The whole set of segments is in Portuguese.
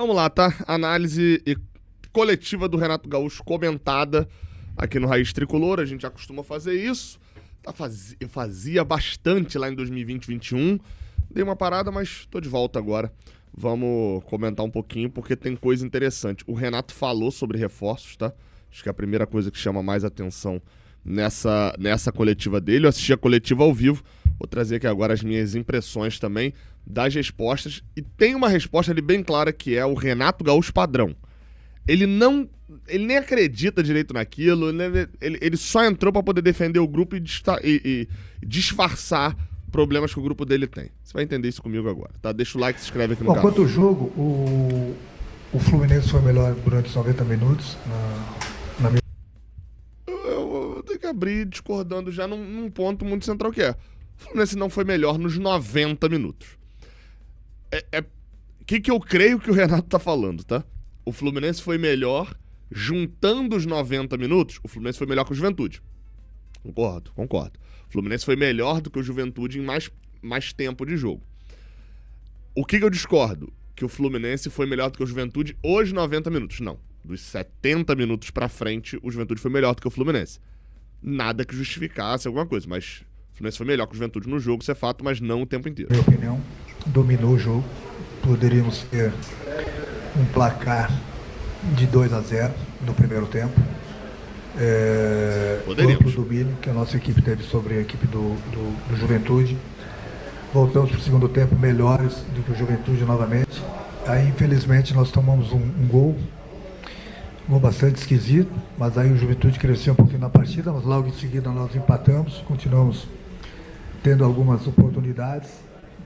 Vamos lá, tá? Análise coletiva do Renato Gaúcho comentada aqui no Raiz Tricolor. A gente já costuma fazer isso. Eu fazia bastante lá em 2020-21. Dei uma parada, mas tô de volta agora. Vamos comentar um pouquinho, porque tem coisa interessante. O Renato falou sobre reforços, tá? Acho que é a primeira coisa que chama mais atenção nessa coletiva dele. Eu assisti a coletiva ao vivo. Vou trazer aqui agora as minhas impressões também das respostas. E tem uma resposta ali bem clara, que é o Renato Gaúcho padrão. Ele nem acredita direito naquilo, ele só entrou para poder defender o grupo e disfarçar problemas que o grupo dele tem. Você vai entender isso comigo agora, tá? Deixa o like e se inscreve aqui no canal. Quanto ao jogo, o Fluminense foi melhor durante os 90 minutos. Eu tenho que abrir discordando já num ponto muito central, que é: o Fluminense não foi melhor nos 90 minutos. Que eu creio que o Renato tá falando, tá? O Fluminense foi melhor juntando os 90 minutos. O Fluminense foi melhor que o Juventude. Concordo. O Fluminense foi melhor do que o Juventude em mais tempo de jogo. O que eu discordo? Que o Fluminense foi melhor do que o Juventude os 90 minutos. Não. Dos 70 minutos pra frente, o Juventude foi melhor do que o Fluminense. Nada que justificasse alguma coisa, mas o Fluminense foi melhor que o Juventude no jogo, isso é fato, mas não o tempo inteiro. Na minha opinião, dominou o jogo. Poderíamos ter um placar de 2-0 no primeiro tempo. Poderíamos. Outro domínio que a nossa equipe teve sobre a equipe do Juventude. Voltamos para o segundo tempo melhores do que o Juventude novamente. Aí, infelizmente, nós tomamos um gol bastante esquisito, mas aí o Juventude cresceu um pouquinho na partida, mas logo em seguida nós empatamos, continuamos tendo algumas oportunidades.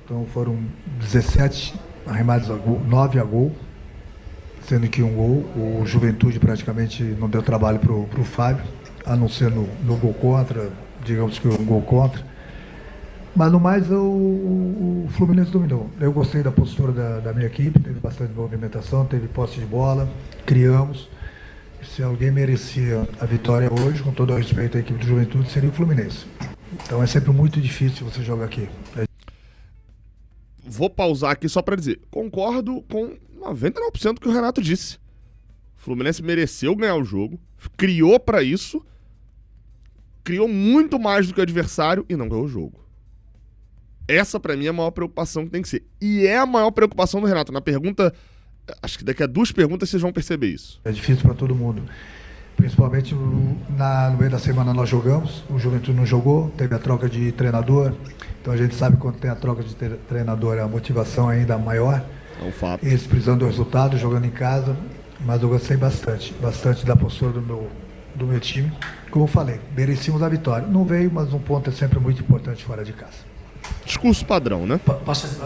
Então foram 17 arremates a gol, 9 a gol, sendo que um gol. O Juventude praticamente não deu trabalho para o Fábio, a não ser no gol contra, digamos que um gol contra. Mas no mais o Fluminense dominou. Eu gostei da postura da minha equipe, teve bastante movimentação, teve posse de bola, criamos. Se alguém merecia a vitória hoje, com todo o respeito à equipe do Juventude, seria o Fluminense. Então é sempre muito difícil você jogar aqui. Vou pausar aqui só pra dizer, concordo com 99% do que o Renato disse. O Fluminense mereceu ganhar o jogo, criou pra isso, criou muito mais do que o adversário e não ganhou o jogo. Essa pra mim é a maior preocupação que tem que ser. E é a maior preocupação do Renato. Na pergunta, acho que daqui a 2 perguntas vocês vão perceber isso. É difícil para todo mundo. Principalmente no meio da semana nós jogamos, o Juventude não jogou, teve a troca de treinador. Então a gente sabe que quando tem a troca de treinador a motivação é ainda maior. É um fato. Eles precisando do resultado, jogando em casa. Mas eu gostei bastante da postura do meu time. Como eu falei, merecíamos a vitória. Não veio, mas um ponto é sempre muito importante fora de casa. Discurso padrão, né? Posso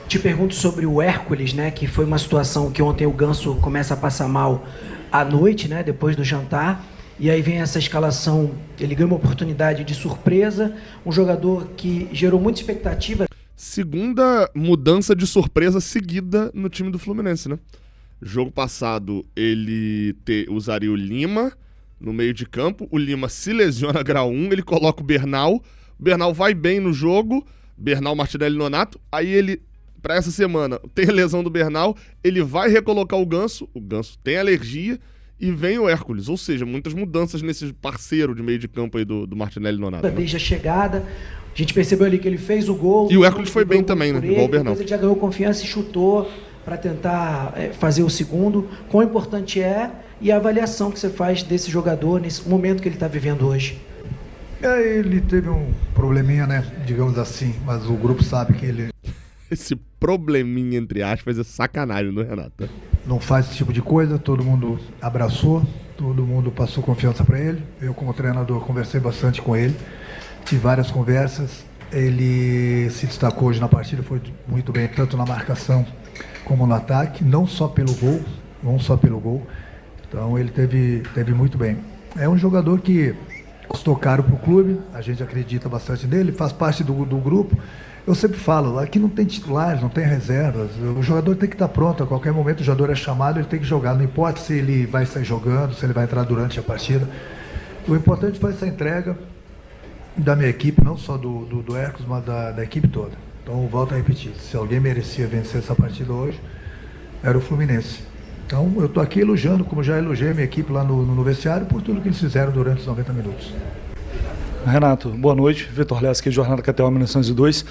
te pergunto sobre o Hércules, né? Que foi uma situação que ontem o Ganso começa a passar mal à noite, né? Depois do jantar. E aí vem essa escalação, ele ganha uma oportunidade de surpresa, um jogador que gerou muita expectativa. Segunda mudança de surpresa seguida no time do Fluminense, né? Jogo passado ele usaria o Lima no meio de campo, o Lima se lesiona grau 1, ele coloca o Bernal vai bem no jogo, Bernal, Martinelli e Nonato, aí ele, pra essa semana, tem a lesão do Bernal, ele vai recolocar o Ganso tem alergia, e vem o Hércules, ou seja, muitas mudanças nesse parceiro de meio de campo aí do Martinelli e Nonato. Desde a chegada, a gente percebeu ali que ele fez o gol. E o Hércules foi bem também, né? Igual o Bernal. Depois ele já ganhou confiança e chutou para tentar fazer o segundo. Quão importante é e a avaliação que você faz desse jogador nesse momento que ele está vivendo hoje? Ele teve um probleminha, né? Digamos assim, mas o grupo sabe que ele... Esse probleminha, entre aspas, é sacanagem, não é, Renato? Não faz esse tipo de coisa, todo mundo abraçou, todo mundo passou confiança para ele. Eu, como treinador, conversei bastante com ele, tive várias conversas. Ele se destacou hoje na partida, foi muito bem, tanto na marcação como no ataque, não só pelo gol. Então ele teve muito bem. É um jogador que custou caro para o clube, a gente acredita bastante nele, faz parte do grupo. Eu sempre falo, aqui não tem titulares, não tem reservas, o jogador tem que estar pronto, a qualquer momento o jogador é chamado, ele tem que jogar, não importa se ele vai sair jogando, se ele vai entrar durante a partida. O importante foi essa entrega da minha equipe, não só do Hércules, mas da equipe toda. Então, volto a repetir, se alguém merecia vencer essa partida hoje, era o Fluminense. Então, eu estou aqui elogiando, como já elogiei minha equipe lá no vestiário, por tudo que eles fizeram durante os 90 minutos. Renato, boa noite. Vitor Lessa, aqui, Jornada KTO 1902.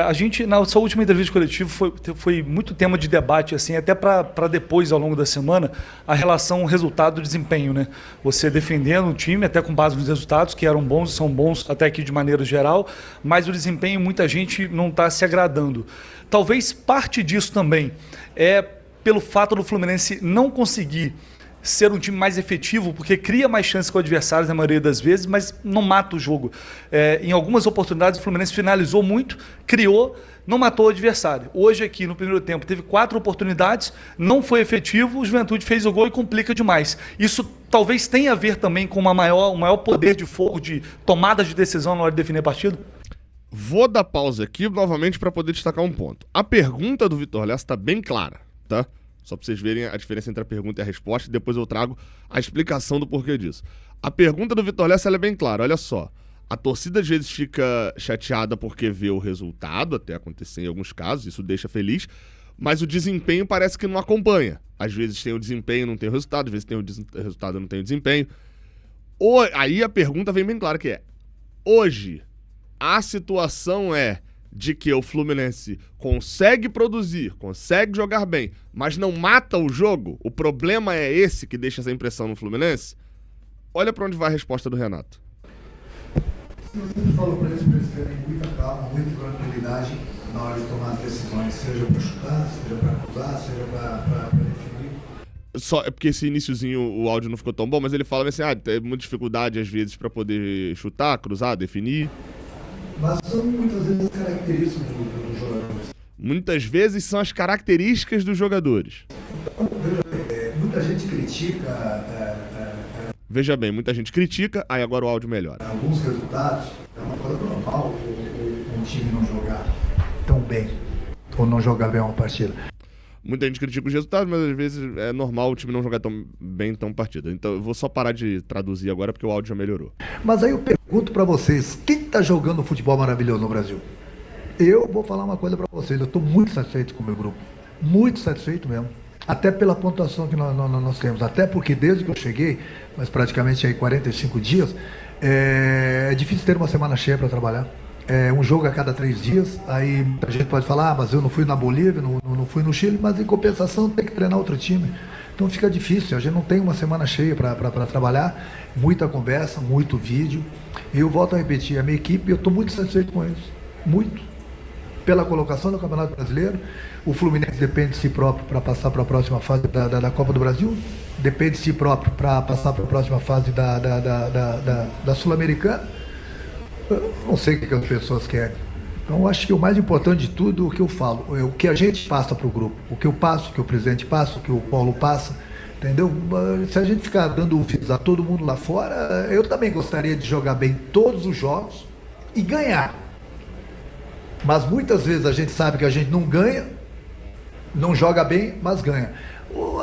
A gente, na sua última entrevista coletiva, foi muito tema de debate, assim, até para depois, ao longo da semana, a relação resultado-desempenho, né? Você defendendo o time, até com base nos resultados, que eram bons e são bons até aqui de maneira geral, mas o desempenho, muita gente não está se agradando. Talvez parte disso também é pelo fato do Fluminense não conseguir ser um time mais efetivo, porque cria mais chances com o adversário na maioria das vezes, mas não mata o jogo. Em algumas oportunidades o Fluminense finalizou muito, criou, não matou o adversário. Hoje aqui no primeiro tempo teve 4 oportunidades, não foi efetivo, o Juventude fez o gol e complica demais. Isso talvez tenha a ver também com um maior poder de fogo, de tomada de decisão na hora de definir a partida? Vou dar pausa aqui novamente para poder destacar um ponto. A pergunta do Vitor Lessa está bem clara, tá? Só para vocês verem a diferença entre a pergunta e a resposta, e depois eu trago a explicação do porquê disso. A pergunta do Vitor Lessa ela é bem clara, olha só. A torcida às vezes fica chateada porque vê o resultado, até acontecer em alguns casos, isso deixa feliz, mas o desempenho parece que não acompanha. Às vezes tem o desempenho, não tem o resultado, às vezes tem o resultado, não tem o desempenho. Aí a pergunta vem bem clara, que é: hoje a situação é de que o Fluminense consegue produzir, consegue jogar bem, mas não mata o jogo? O problema é esse que deixa essa impressão no Fluminense? Olha para onde vai a resposta do Renato. Eu sempre falo para eles terem muita calma, muita tranquilidade na hora de tomar as decisões, seja para chutar, seja para cruzar, seja para definir. Só é porque esse iniciozinho o áudio não ficou tão bom, mas ele fala assim, tem muita dificuldade às vezes para poder chutar, cruzar, definir. Mas são muitas vezes as características dos jogadores. Muitas vezes são as características dos jogadores. Muita gente critica... Veja bem, muita gente critica, aí agora o áudio melhora. Alguns resultados, é uma coisa normal um time não jogar tão bem, ou não jogar bem uma partida. Muita gente critica os resultados, mas às vezes é normal o time não jogar tão bem tão partida. Então eu vou só parar de traduzir agora porque o áudio já melhorou. Mas aí eu pergunto pra vocês, quem tá jogando futebol maravilhoso no Brasil? Eu vou falar uma coisa pra vocês, eu tô muito satisfeito com o meu grupo. Muito satisfeito mesmo. Até pela pontuação que nós temos. Até porque desde que eu cheguei, mas praticamente aí 45 dias, é difícil ter uma semana cheia para trabalhar. É um jogo a cada 3 dias, aí a gente pode falar, mas eu não fui na Bolívia, não fui no Chile, mas em compensação tem que treinar outro time. Então fica difícil, a gente não tem uma semana cheia para trabalhar, muita conversa, muito vídeo. E eu volto a repetir, a minha equipe, eu estou muito satisfeito com eles, muito. Pela colocação no Campeonato Brasileiro, o Fluminense depende de si próprio para passar para a próxima fase da Copa do Brasil, depende de si próprio para passar para a próxima fase da Sul-Americana. Eu não sei o que as pessoas querem. Então, eu acho que o mais importante de tudo é o que eu falo, é o que a gente passa para o grupo, o que eu passo, o que o presidente passa, o que o Paulo passa, entendeu? Se a gente ficar dando ufos a todo mundo lá fora, eu também gostaria de jogar bem todos os jogos e ganhar. Mas muitas vezes a gente sabe que a gente não ganha, não joga bem, mas ganha.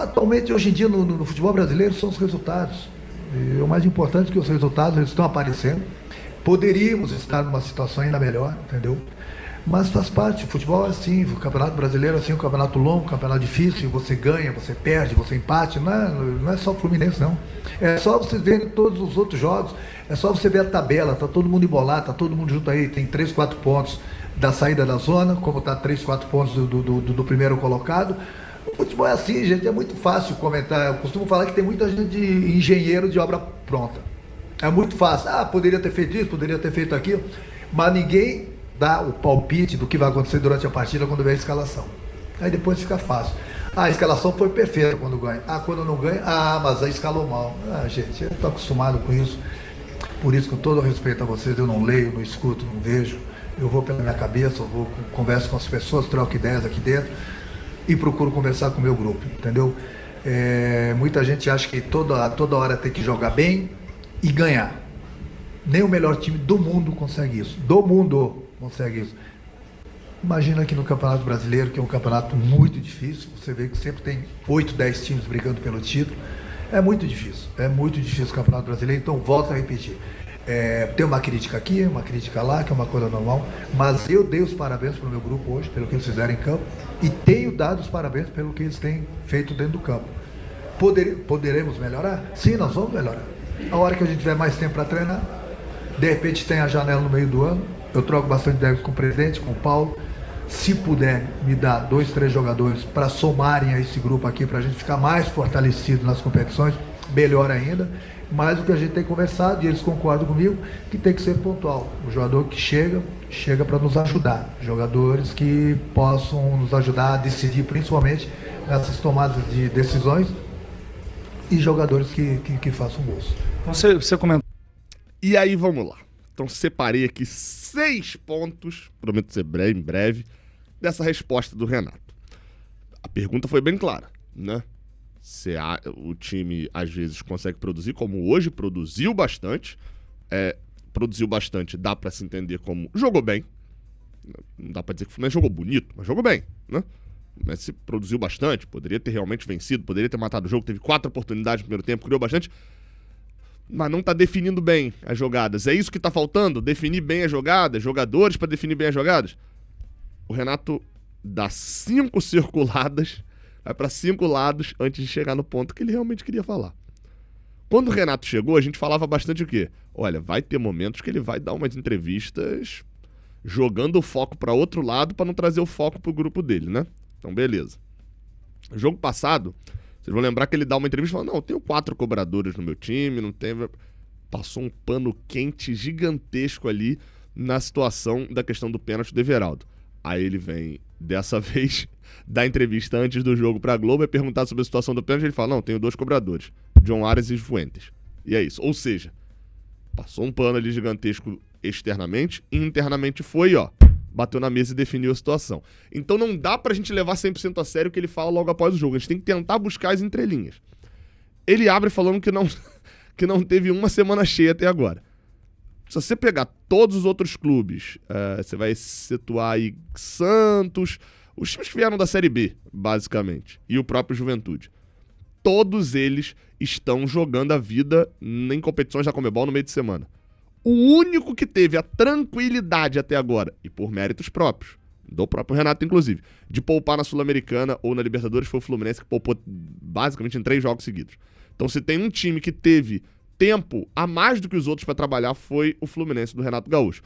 Atualmente, hoje em dia, no futebol brasileiro, são os resultados. E o mais importante é que os resultados eles estão aparecendo. Poderíamos estar numa situação ainda melhor, entendeu? Mas faz parte, o futebol é assim, o Campeonato Brasileiro é assim, um campeonato longo, um campeonato difícil, você ganha, você perde, você empate, não é só o Fluminense não. É só vocês verem todos os outros jogos, é só você ver a tabela, tá todo mundo embolado, tá todo mundo junto aí, tem 3, 4 pontos da saída da zona, como tá 3, 4 pontos do primeiro colocado. O futebol é assim, gente, é muito fácil comentar, eu costumo falar que tem muita gente de engenheiro de obra pronta. É muito fácil. Poderia ter feito isso, poderia ter feito aquilo. Mas ninguém dá o palpite do que vai acontecer durante a partida quando vem a escalação. Aí depois fica fácil. A escalação foi perfeita quando ganha. Quando não ganha, mas aí escalou mal. Gente, eu estou acostumado com isso. Por isso, com todo respeito a vocês, eu não leio, não escuto, não vejo. Eu vou pela minha cabeça, eu vou, converso com as pessoas, troco ideias aqui dentro e procuro conversar com o meu grupo, entendeu? Muita gente acha que toda hora tem que jogar bem e ganhar. Nem o melhor time do mundo consegue isso. Do mundo consegue isso. Imagina aqui no Campeonato Brasileiro, que é um campeonato muito difícil. Você vê que sempre tem 8, 10 times brigando pelo título. É muito difícil o Campeonato Brasileiro. Então, volto a repetir. Tem uma crítica aqui, uma crítica lá, que é uma coisa normal, mas eu dei os parabéns para o meu grupo hoje, pelo que eles fizeram em campo, e tenho dado os parabéns pelo que eles têm feito dentro do campo. Poderemos melhorar? Sim, nós vamos melhorar. A hora que a gente tiver mais tempo para treinar, de repente tem a janela no meio do ano, eu troco bastante ideias com o presidente, com o Paulo. Se puder me dar 2, 3 jogadores para somarem a esse grupo aqui, para a gente ficar mais fortalecido nas competições, melhor ainda. Mas o que a gente tem conversado, e eles concordam comigo, que tem que ser pontual. O jogador que chega para nos ajudar. Jogadores que possam nos ajudar a decidir, principalmente nessas tomadas de decisões, e jogadores que façam gols. Você comentou. E aí, vamos lá. Então, separei aqui 6 pontos, prometo ser breve, em breve, dessa resposta do Renato. A pergunta foi bem clara, né? Se o time, às vezes, consegue produzir, como hoje produziu bastante. Produziu bastante, dá pra se entender como jogou bem. Não dá pra dizer que o Fluminense jogou bonito, mas jogou bem, né? Mas se produziu bastante, poderia ter realmente vencido, poderia ter matado o jogo, teve 4 oportunidades no primeiro tempo, criou bastante, mas não tá definindo bem as jogadas. É isso que tá faltando? Definir bem as jogadas, jogadores pra definir bem as jogadas? O Renato dá 5 circuladas, vai para 5 lados antes de chegar no ponto que ele realmente queria falar. Quando o Renato chegou, a gente falava bastante o quê? Olha, vai ter momentos que ele vai dar umas entrevistas jogando o foco para outro lado para não trazer o foco pro grupo dele, né? Então, beleza. No jogo passado, vocês vão lembrar que ele dá uma entrevista e fala, não, eu tenho 4 cobradores no meu time, não tem... Passou um pano quente gigantesco ali na situação da questão do pênalti do Everaldo. Aí ele vem, dessa vez, dar entrevista antes do jogo pra Globo e perguntar sobre a situação do pênalti. Ele fala, não, tenho 2 cobradores, John Arias e Fuentes. E é isso. Ou seja, passou um pano ali gigantesco externamente e internamente foi, bateu na mesa e definiu a situação. Então não dá pra gente levar 100% a sério o que ele fala logo após o jogo. A gente tem que tentar buscar as entrelinhas. Ele abre falando que não teve uma semana cheia até agora. Se você pegar todos os outros clubes, você vai situar aí Santos, os times que vieram da Série B, basicamente, e o próprio Juventude. Todos eles estão jogando a vida em competições da Conmebol no meio de semana. O único que teve a tranquilidade até agora, e por méritos próprios, do próprio Renato inclusive, de poupar na Sul-Americana ou na Libertadores, foi o Fluminense, que poupou basicamente em 3 jogos seguidos. Então se tem um time que teve tempo a mais do que os outros pra trabalhar, foi o Fluminense do Renato Gaúcho.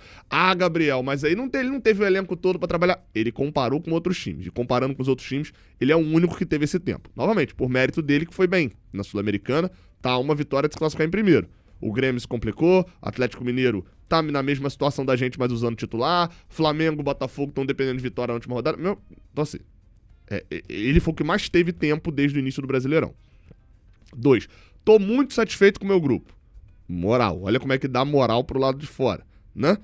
Gabriel, mas aí ele não teve o elenco todo pra trabalhar. Ele comparou com outros times. E comparando com os outros times, ele é o único que teve esse tempo. Novamente, por mérito dele, que foi bem. Na Sul-Americana, tá uma vitória de se classificar em primeiro. O Grêmio se complicou, Atlético Mineiro tá na mesma situação da gente, mas usando titular. Flamengo, Botafogo estão dependendo de vitória na última rodada. Então assim, ele foi o que mais teve tempo desde o início do Brasileirão. 2. Tô muito satisfeito com o meu grupo. Moral. Olha como é que dá moral pro lado de fora, né?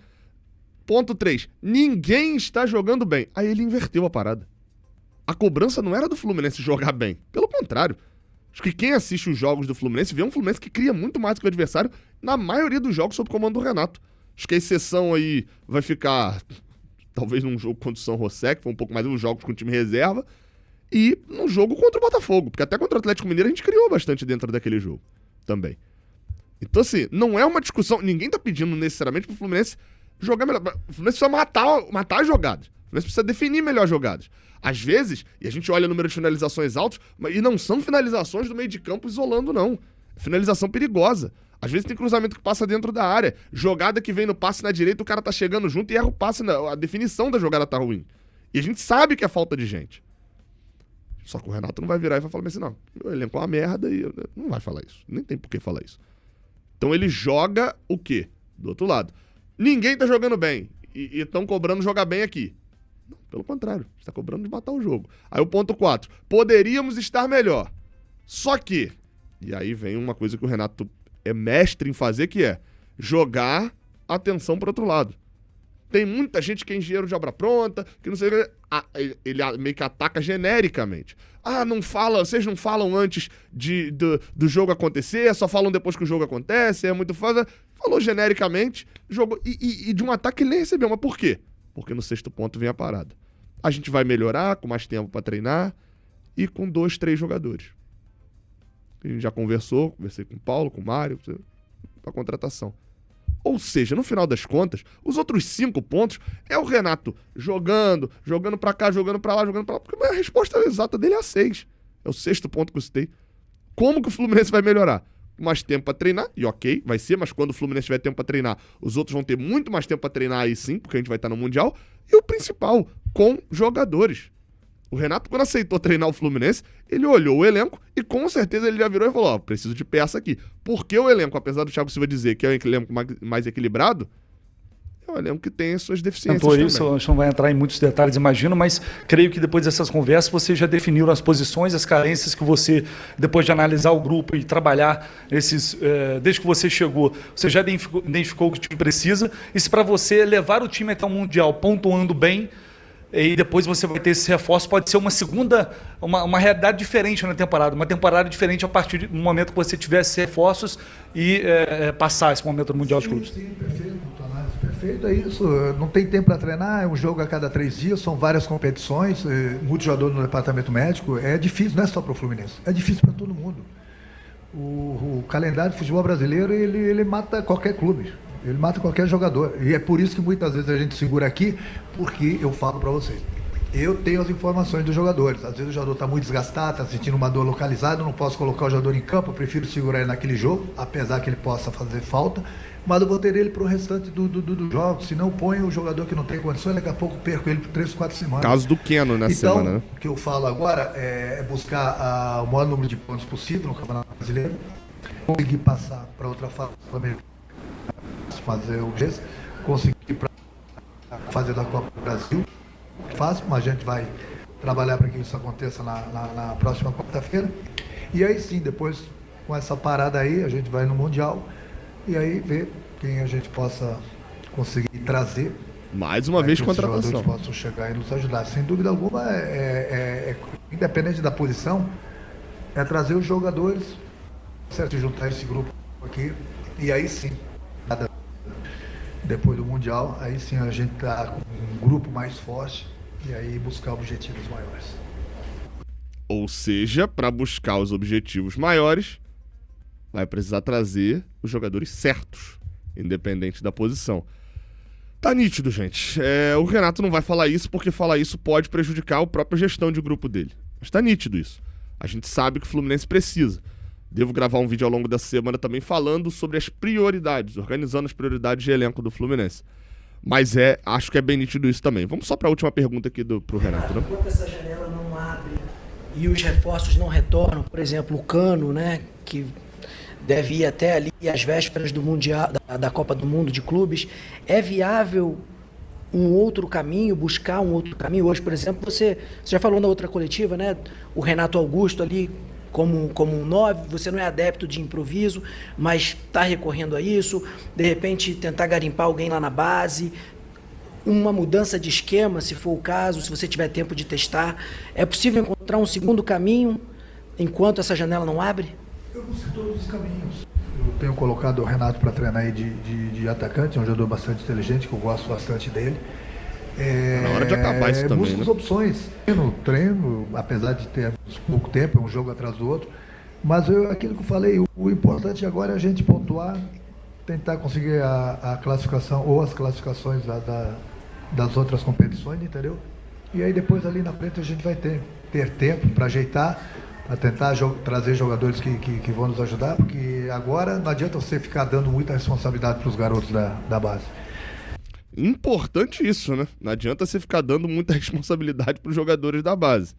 Ponto 3. Ninguém está jogando bem. Aí ele inverteu a parada. A cobrança não era do Fluminense jogar bem. Pelo contrário. Acho que quem assiste os jogos do Fluminense vê um Fluminense que cria muito mais do que o adversário na maioria dos jogos sob o comando do Renato. Acho que a exceção aí vai ficar talvez num jogo contra o São José, que foi um pouco mais uns jogos com o time reserva, e num jogo contra o Botafogo, porque até contra o Atlético Mineiro a gente criou bastante dentro daquele jogo também. Então assim, não é uma discussão, ninguém tá pedindo necessariamente pro Fluminense jogar melhor. O Fluminense precisa matar as jogadas. O Fluminense precisa definir melhor as jogadas. Às vezes, e a gente olha o número de finalizações altos, e não são finalizações do meio de campo isolando, não. É finalização perigosa. Às vezes tem cruzamento que passa dentro da área. Jogada que vem no passe na direita, o cara tá chegando junto e erra o passe, a definição da jogada tá ruim. E a gente sabe que é falta de gente. Só que o Renato não vai virar e vai falar assim, não, meu elenco é uma merda e não vai falar isso. Nem tem por que falar isso. Então ele joga o quê? Do outro lado. Ninguém tá jogando bem e estão cobrando jogar bem aqui. Não, pelo contrário, está cobrando de matar o jogo. Aí o ponto 4. Poderíamos estar melhor. Só que, e aí vem uma coisa que o Renato é mestre em fazer, que é jogar a atenção para outro lado. Tem muita gente que é engenheiro de obra pronta, que não sei o que. Ele meio que ataca genericamente. Vocês não falam antes do jogo acontecer, só falam depois que o jogo acontece, é muito fácil. Falou genericamente, jogou, e de um ataque ele nem recebeu. Mas por quê? Porque no 6º ponto vem a parada. A gente vai melhorar com mais tempo para treinar e com 2, 3 jogadores. A gente já conversei com o Paulo, com o Mário, para contratação. Ou seja, no final das contas, os outros 5 pontos é o Renato jogando pra cá, jogando pra lá, porque a resposta exata dele é a 6. É o 6º ponto que eu citei. Como que o Fluminense vai melhorar? Mais tempo pra treinar, e ok, vai ser, mas quando o Fluminense tiver tempo pra treinar, os outros vão ter muito mais tempo pra treinar aí sim, porque a gente vai estar no Mundial. E o principal, com jogadores. O Renato, quando aceitou treinar o Fluminense, ele olhou o elenco e com certeza ele já virou e falou, ó, preciso de peça aqui. Porque o elenco, apesar do Thiago Silva dizer que é o elenco mais equilibrado, é um elenco que tem as suas deficiências também. Isso, a gente não vai entrar em muitos detalhes, imagino, mas creio que depois dessas conversas você já definiu as posições, as carências que você, depois de analisar o grupo e trabalhar desde que você chegou, você já identificou o que o time precisa, e se para você levar o time até o Mundial pontuando bem, e depois você vai ter esse reforço, pode ser uma segunda, uma realidade diferente na temporada, uma temporada diferente a partir do momento que você tiver esses reforços e passar esse momento no Mundial de Clubes. Sim, perfeito, perfeito, é isso. Não tem tempo para treinar, é um jogo a cada 3 dias, são várias competições, muito jogador no departamento médico, é difícil, não é só para o Fluminense, é difícil para todo mundo. O calendário do futebol brasileiro, ele mata qualquer clube. Ele mata qualquer jogador. E é por isso que muitas vezes a gente segura aqui, porque eu falo para vocês. Eu tenho as informações dos jogadores. Às vezes o jogador está muito desgastado, está sentindo uma dor localizada, eu não posso colocar o jogador em campo, eu prefiro segurar ele naquele jogo, apesar que ele possa fazer falta, mas eu vou ter ele para o restante do jogo. Se não, põe o jogador que não tem condições, daqui a pouco perco ele por 3, 4 semanas. Caso do Keno nessa semana, né? O que eu falo agora é buscar o maior número de pontos possível no Campeonato Brasileiro, conseguir passar para outra fase do Americano, fazer o gesto, conseguir para fazer da Copa do Brasil, fácil, mas a gente vai trabalhar para que isso aconteça na próxima quarta-feira. E aí sim, depois com essa parada aí, a gente vai no Mundial e aí ver quem a gente possa conseguir trazer. Mais uma vez contratação. Os jogadores possam chegar e nos ajudar. Sem dúvida alguma, independente da posição, é trazer os jogadores, certo? Juntar esse grupo aqui e aí sim, depois do Mundial, aí sim a gente tá com um grupo mais forte e aí buscar objetivos maiores. Ou seja, para buscar os objetivos maiores, vai precisar trazer os jogadores certos, independente da posição. Tá nítido, gente. O Renato não vai falar isso porque falar isso pode prejudicar a própria gestão de grupo dele. Mas tá nítido isso. A gente sabe que o Fluminense precisa. Devo gravar um vídeo ao longo dessa semana também falando sobre as prioridades, organizando as prioridades de elenco do Fluminense. Mas acho que é bem nítido isso também. Vamos só para a última pergunta aqui pro Renato, né? Enquanto essa janela não abre e os reforços não retornam, por exemplo, o Cano, né, que deve ir até ali às vésperas do Mundial, da Copa do Mundo de Clubes, é viável um outro caminho, buscar um outro caminho? Hoje, por exemplo, você já falou na outra coletiva, né, o Renato Augusto ali como um 9, você não é adepto de improviso, mas está recorrendo a isso, de repente tentar garimpar alguém lá na base, uma mudança de esquema, se for o caso, se você tiver tempo de testar. É possível encontrar um segundo caminho enquanto essa janela não abre? Eu não sei todos os caminhos. Eu tenho colocado o Renato para treinar aí de atacante, é um jogador bastante inteligente, que eu gosto bastante dele. Na hora de acabar isso também, busca né? as opções. Treino, apesar de ter pouco tempo, é um jogo atrás do outro. Mas aquilo que eu falei, o importante agora é a gente pontuar, tentar conseguir a classificação ou as classificações das outras competições, entendeu? E aí depois ali na frente a gente vai ter tempo para ajeitar, para tentar trazer jogadores que vão nos ajudar, porque agora não adianta você ficar dando muita responsabilidade para os garotos da base. Importante isso, né? Não adianta você ficar dando muita responsabilidade para os jogadores da base.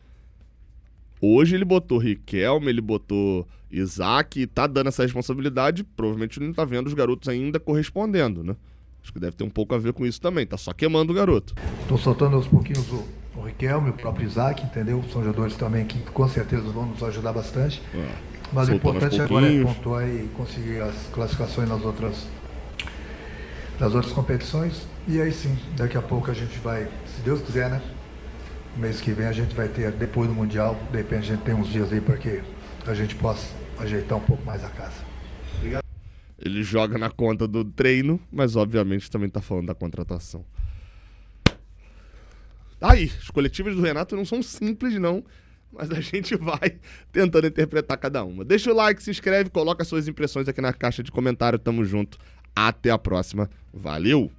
Hoje ele botou Riquelme, ele botou Isaac, e tá dando essa responsabilidade, provavelmente ele não tá vendo os garotos ainda correspondendo, né? Acho que deve ter um pouco a ver com isso também, tá só queimando o garoto. Estou soltando aos pouquinhos o Riquelme, o próprio Isaac, entendeu? São jogadores também que com certeza vão nos ajudar bastante. Mas o importante agora é pontuar e conseguir as classificações nas outras competições. E aí sim, daqui a pouco a gente vai, se Deus quiser, né? Mês que vem a gente vai ter, depois do Mundial, de repente a gente tem uns dias aí para que a gente possa ajeitar um pouco mais a casa. Obrigado. Ele joga na conta do treino, mas obviamente também tá falando da contratação. Aí, as coletivas do Renato não são simples não, mas a gente vai tentando interpretar cada uma. Deixa o like, se inscreve, coloca suas impressões aqui na caixa de comentário, tamo junto. Até a próxima. Valeu!